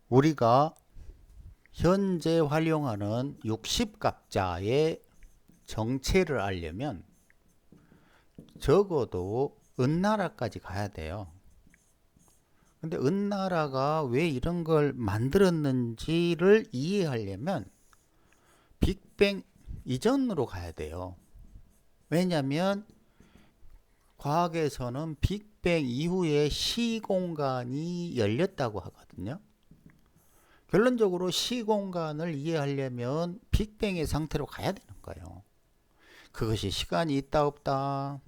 우리가 현재 활용하는 60갑자의 정체를 알려면 적어도 은나라까지 가야 돼요. 근데 은나라가 왜 이런 걸 만들었는지를 이해하려면 빅뱅 이전으로 가야 돼요. 왜냐하면 과학에서는 빅뱅 이후에 시공간이 열렸다고 하거든요. 결론적으로 시공간을 이해하려면 빅뱅의 상태로 가야 되는 거예요. 그것이 시간이 있다 없다,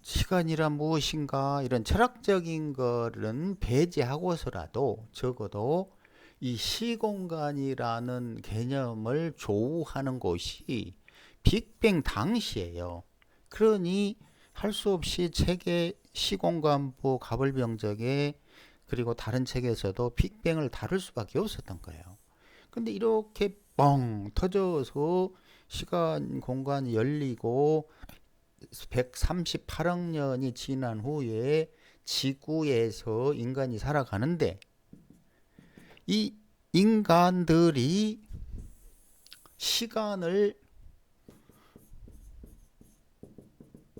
시간이란 무엇인가, 이런 철학적인 거는 배제하고서라도 적어도 이 시공간이라는 개념을 조우하는 곳이 빅뱅 당시예요. 그러니 할 수 없이 책의 시공간부 가벌병적에 그리고 다른 책에서도 빅뱅을 다룰 수밖에 없었던 거예요. 근데 이렇게 뻥 터져서 시간 공간이 열리고 138억 년이 지난 후에 지구에서 인간이 살아가는데 이 인간들이 시간을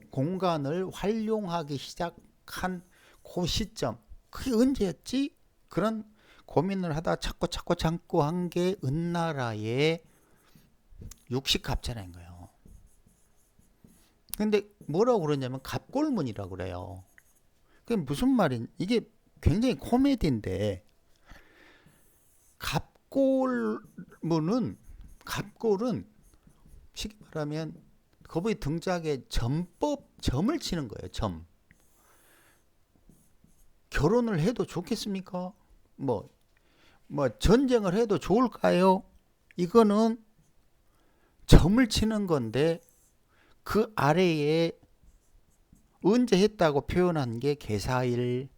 공간을 활용하기 시작한 그 시점, 그게 언제였지? 그런 고민을 하다 찾고 한 게 은나라의 육식갑자라는 거예요. 근데 뭐라고 그러냐면 갑골문이라고 그래요. 그게 무슨 말인? 이게 굉장히 코미디인데 갑골은 쉽게 말하면 거북이 등짝에 점을 치는 거예요. 점. 결혼을 해도 좋겠습니까? 전쟁을 해도 좋을까요? 이거는 점을 치는 건데 그 아래에 언제 했다고 표현한 게 개사일,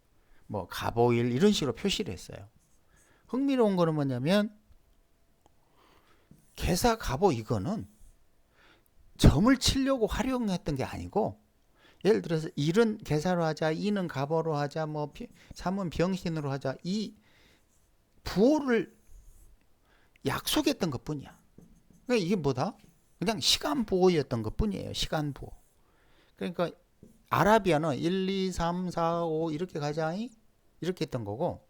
갑오일 이런 식으로 표시를 했어요. 흥미로운 거는 뭐냐면 개사, 갑오 이거는 점을 치려고 활용했던 게 아니고 예를 들어서 일은 개사로 하자, 이는 갑오로 하자, 삼은 병신으로 하자, 이 부호를 약속했던 것 뿐이야. 그러니까 이게 뭐다? 그냥 시간 부호였던 것 뿐이에요. 시간 부호. 그러니까 아라비아는 1, 2, 3, 4, 5 이렇게 가자 이렇게 했던 거고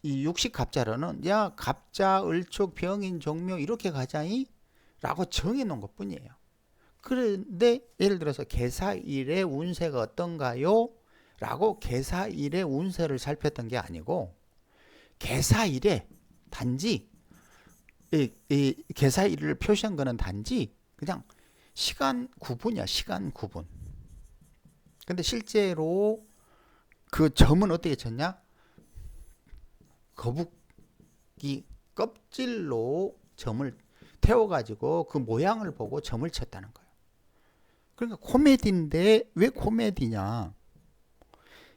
이 육식 갑자로는 야 갑자, 을축, 병인, 종묘 이렇게 가자이 라고 정해놓은 것 뿐이에요. 그런데 예를 들어서 개사일의 운세가 어떤가요? 라고 개사일의 운세를 살폈던 게 아니고 개사일에 단지 이 개사일을 표시한 거는 단지 그냥 시간 구분이야. 시간 구분. 근데 실제로 그 점은 어떻게 쳤냐? 거북이 껍질로 점을 태워가지고 그 모양을 보고 점을 쳤다는 거예요. 그러니까 코미디인데 왜 코미디냐?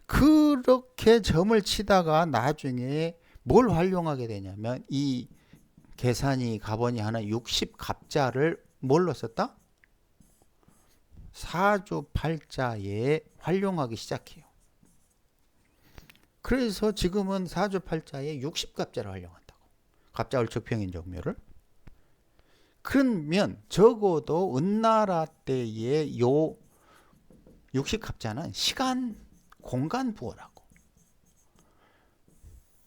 그렇게 점을 치다가 나중에 뭘 활용하게 되냐면 이 계산이 가번이 하나 60갑자를 뭘로 썼다? 사주팔자에 활용하기 시작해요. 그래서 지금은 사주팔자에 60갑자를 활용한다고. 갑자, 을축, 병인, 종묘를. 그러면 적어도 은나라 때의 요 60갑자는 시간, 공간 부호라고.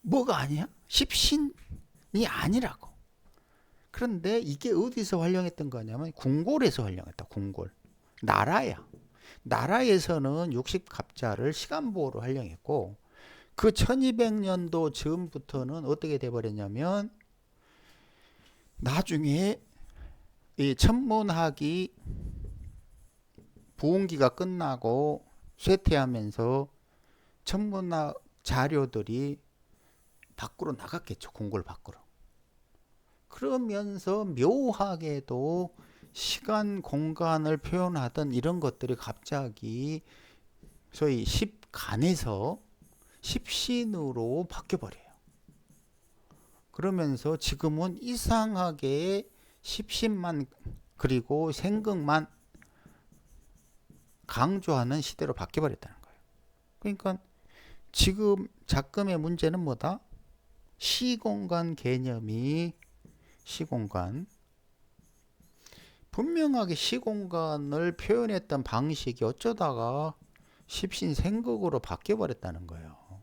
뭐가 아니야? 십신이 아니라고. 그런데 이게 어디서 활용했던 거냐면 궁궐에서 활용했다. 궁궐. 나라야. 나라에서는 60갑자를 시간보호로 활용했고 그 1200년도 즈음부터는 어떻게 돼버렸냐면 나중에 이 천문학이 부흥기가 끝나고 쇠퇴하면서 천문학 자료들이 밖으로 나갔겠죠. 궁궐 밖으로. 그러면서 묘하게도 시간, 공간을 표현하던 이런 것들이 갑자기 소위 십간에서 십신으로 바뀌어버려요. 그러면서 지금은 이상하게 십신만 그리고 생극만 강조하는 시대로 바뀌어버렸다는 거예요. 그러니까 지금 작금의 문제는 뭐다? 시공간 개념이 시공간 분명하게 시공간을 표현했던 방식이 어쩌다가 십신생극으로 바뀌어 버렸다는 거예요.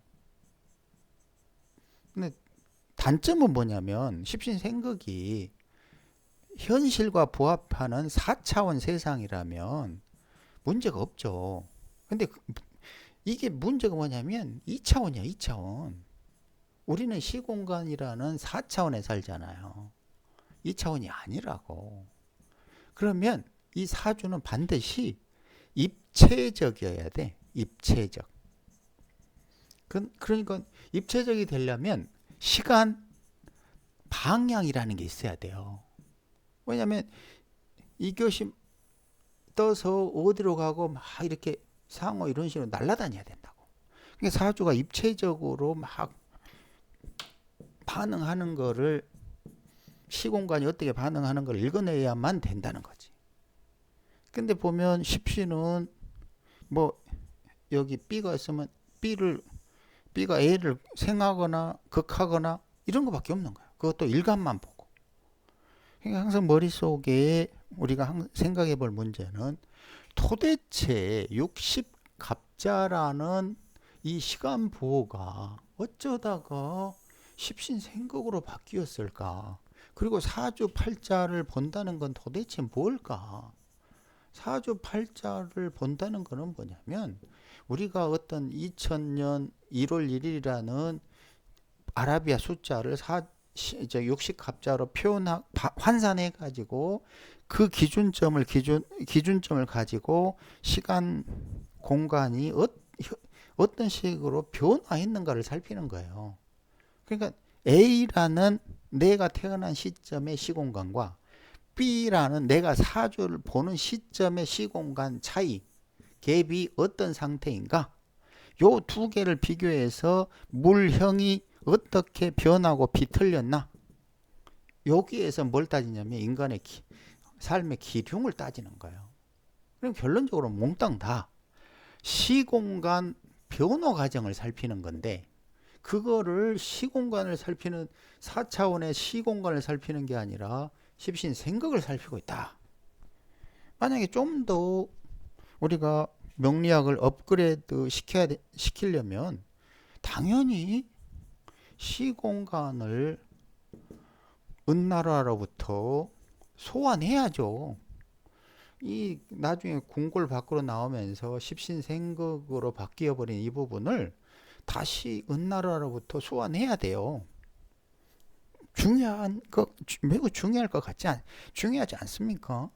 근데 단점은 뭐냐면 십신생극이 현실과 부합하는 4차원 세상이라면 문제가 없죠. 근데 이게 문제가 뭐냐면 2차원이야, 2차원. 우리는 시공간이라는 4차원에 살잖아요. 2차원이 아니라고. 그러면 이 사주는 반드시 입체적이어야 돼. 입체적. 그러니까 입체적이 되려면 시간 방향이라는 게 있어야 돼요. 왜냐하면 이것이 떠서 어디로 가고 막 이렇게 상호 이런 식으로 날아다녀야 된다고. 그러니까 사주가 입체적으로 막 반응하는 거를 시공간이 어떻게 반응하는 걸 읽어내야만 된다는 거지. 근데 보면 십신은 뭐 여기 B가 있으면 B가 A를 생하거나 극하거나 이런 거밖에 없는 거야. 그것도 일간만 보고. 그러니까 항상 머릿속에 우리가 생각해 볼 문제는 도대체 60갑자라는 이 시간 부호가 어쩌다가 십신생극으로 바뀌었을까? 그리고 사주팔자를 본다는 건 도대체 뭘까? 사주팔자를 본다는 것은 뭐냐면 우리가 어떤 2000년 1월 1일이라는 아라비아 숫자를 60갑자로 환산해 가지고 그 기준점을 가지고 시간 공간이 어떤 식으로 변화했는가를 살피는 거예요. 그러니까 A라는 내가 태어난 시점의 시공간과 B라는 내가 사주를 보는 시점의 시공간 차이, 갭이 어떤 상태인가? 요 두 개를 비교해서 물형이 어떻게 변하고 비틀렸나? 여기에서 뭘 따지냐면 인간의 삶의 기륭을 따지는 거예요. 그럼 결론적으로 몽땅 다 시공간 변화 과정을 살피는 건데 그거를 시공간을 살피는 4차원의 시공간을 살피는 게 아니라 십신생극을 살피고 있다. 만약에 좀 더 우리가 명리학을 업그레이드 시키려면 당연히 시공간을 은나라로부터 소환해야죠. 이 나중에 궁궐 밖으로 나오면서 십신생극으로 바뀌어버린 이 부분을 다시 은나라로부터 소환해야 돼요. 매우 중요할 것 중요하지 않습니까?